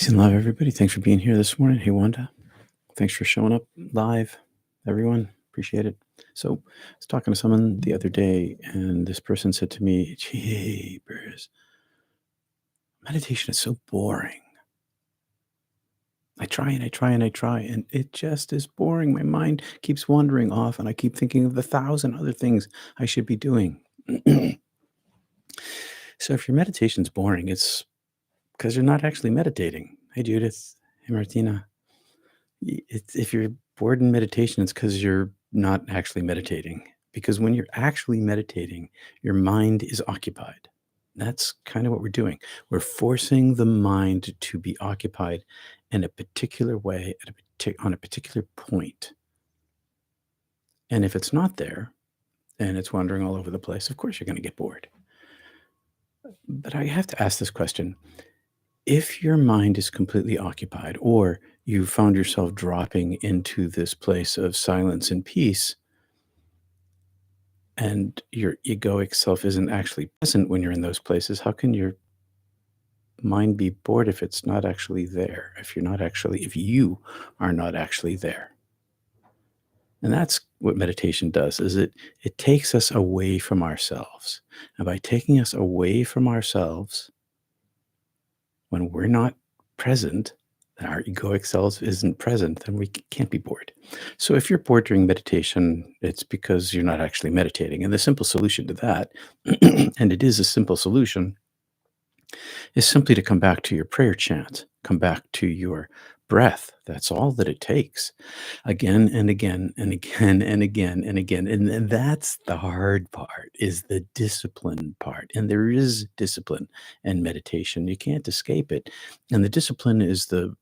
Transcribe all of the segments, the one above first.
Peace and love, everybody. Thanks for being here this morning. Hey, Wanda. Thanks for showing up live, everyone. Appreciate it. So, I was talking to someone the other day, and this person said to me, Jeepers, meditation is so boring. I try and I try and I try, and it just is boring. My mind keeps wandering off, and I keep thinking of the thousand other things I should be doing. So, if your meditation's boring, it's because you're not actually meditating. Hey, Judith. Hey, Martina. If you're bored in meditation, it's because you're not actually meditating. Because when you're actually meditating, your mind is occupied. That's kind of what we're doing. We're forcing the mind to be occupied in a particular way on a particular point. And if it's not there and it's wandering all over the place, of course you're going to get bored. But I have to ask this question. If your mind is completely occupied, or you found yourself dropping into this place of silence and peace, and your egoic self isn't actually present when you're in those places, how can your mind be bored if it's not actually there? If you are not actually there? And that's what meditation does, is it takes us away from ourselves. And by taking us away from ourselves, when we're not present, our egoic self isn't present, then we can't be bored. So if you're bored during meditation, it's because you're not actually meditating. And the simple solution to that, and it is a simple solution, is simply to come back to your prayer chant, come back to your breath. That's all that it takes. Again and again and again and again and again. And that's the hard part, is the discipline part. And there is discipline in meditation. You can't escape it. And the discipline is the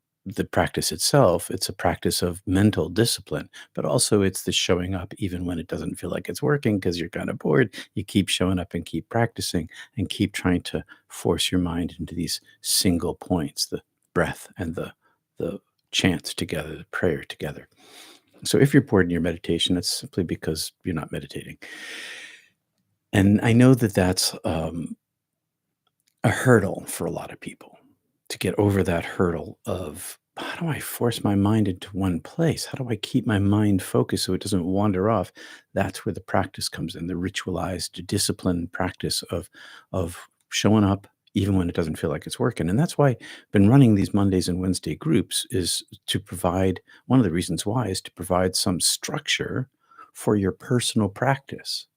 practice itself. It's a practice of mental discipline, but also it's the showing up even when it doesn't feel like it's working because you're kind of bored. You keep showing up and keep practicing and keep trying to force your mind into these single points, the breath and the chant together, the prayer together. So if you're bored in your meditation, it's simply because you're not meditating. And I know that that's a hurdle for a lot of people, to get over that hurdle of, how do I force my mind into one place? How do I keep my mind focused so it doesn't wander off? That's where the practice comes in, the ritualized, disciplined practice of showing up even when it doesn't feel like it's working. And that's why I've been running these Mondays and Wednesday groups, is to provide, one of the reasons why is to provide some structure for your personal practice,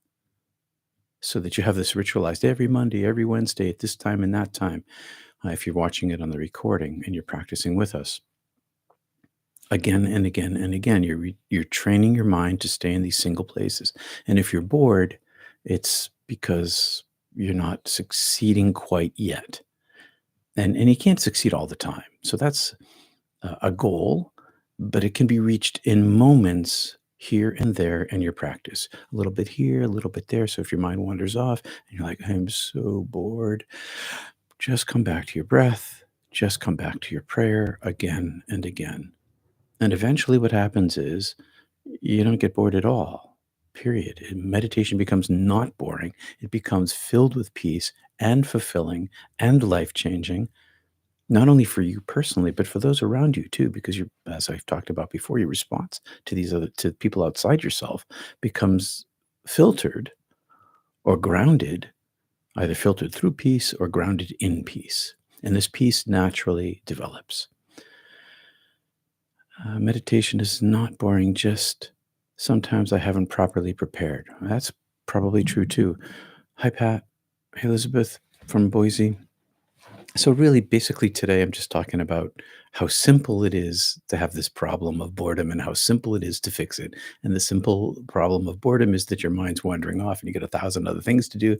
so that you have this ritualized every Monday, every Wednesday at this time and that time. If you're watching it on the recording and you're practicing with us, again and again and again, you're training your mind to stay in these single places. And if you're bored, it's because you're not succeeding quite yet. And you can't succeed all the time. So that's a goal, but it can be reached in moments here and there in your practice. A little bit here, a little bit there. So if your mind wanders off and you're like, I'm so bored, just come back to your breath. Just come back to your prayer again and again. And eventually, what happens is you don't get bored at all, period. And meditation becomes not boring, it becomes filled with peace and fulfilling and life changing, not only for you personally, but for those around you too, because you're, as I've talked about before, your response to people outside yourself becomes filtered or grounded, either filtered through peace or grounded in peace. And this peace naturally develops. Meditation is not boring, just sometimes I haven't properly prepared. That's probably true too. Hi, Pat. Hey, Elizabeth from Boise. So, really, basically, today I'm just talking about how simple it is to have this problem of boredom and how simple it is to fix it. And the simple problem of boredom is that your mind's wandering off and you get a thousand other things to do.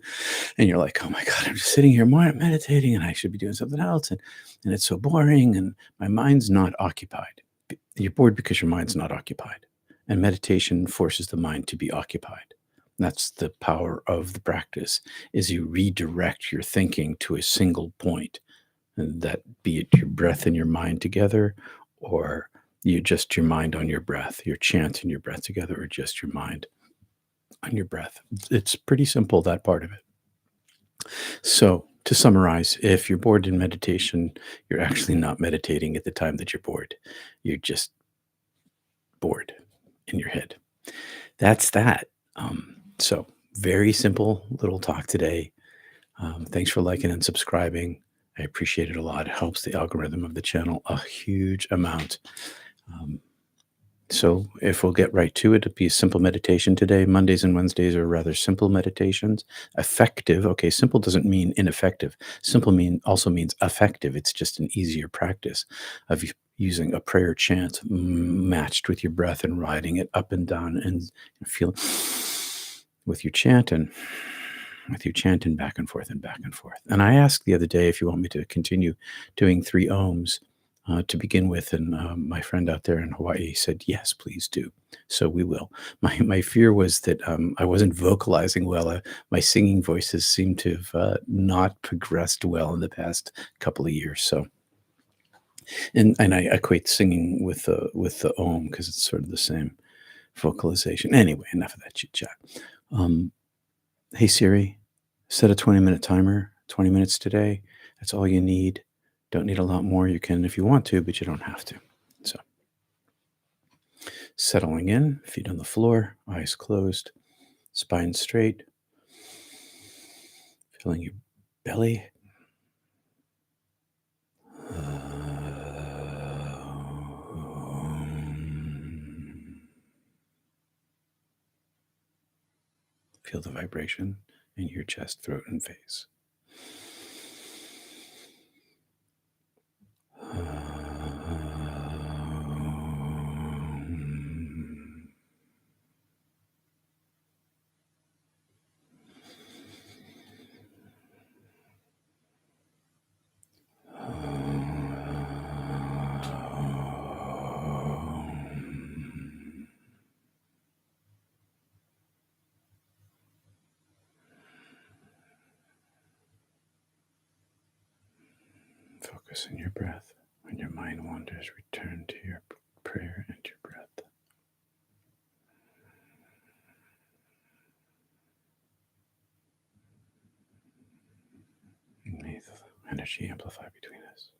And you're like, oh my God, I'm just sitting here meditating and I should be doing something else. And it's so boring and my mind's not occupied. You're bored because your mind's not occupied. And meditation forces the mind to be occupied. That's the power of the practice, is you redirect your thinking to a single point. And that, be it your breath and your mind together, or you just your mind on your breath, your chant and your breath together, or just your mind on your breath. It's pretty simple, that part of it. So To summarize, if you're bored in meditation, you're actually not meditating at the time that you're bored. You're just bored in your head. That's that. So, very simple little talk today. Thanks for liking and subscribing. I appreciate it a lot. It helps the algorithm of the channel a huge amount. Um, So, if we'll get right to it, it'd be a simple meditation today. Mondays and Wednesdays are rather simple meditations. Effective. Okay, simple doesn't mean ineffective. Simple also means effective. It's just an easier practice of using a prayer chant matched with your breath and riding it up and down and feel with your chant and back and forth and back and forth. And I asked the other day if you want me to continue doing 3 ohms to begin with, and my friend out there in Hawaii said, "Yes, please do." So we will. My fear was that I wasn't vocalizing well. My singing voices seem to have not progressed well in the past couple of years. So, and I equate singing with the ohm because it's sort of the same vocalization. Anyway, enough of that chit chat. Um, Hey Siri, set a 20-minute timer, 20 minutes today. That's all you need. Don't need a lot more. You can if you want to, but you don't have to. So, settling in, feet on the floor, eyes closed, spine straight, feeling your belly. Feel the vibration in your chest, throat, and face. Focus on your breath. When your mind wanders, return to your prayer and your breath. May the energy amplify between us.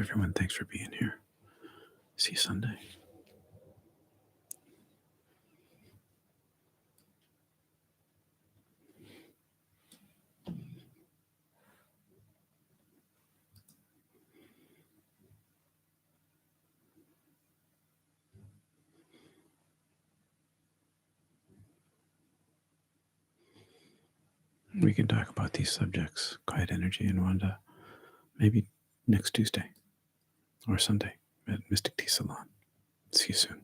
Everyone, thanks for being here. See you Sunday. We can talk about these subjects, quiet energy and Wanda, maybe next Tuesday or Sunday at Mystic Tea Salon. See you soon.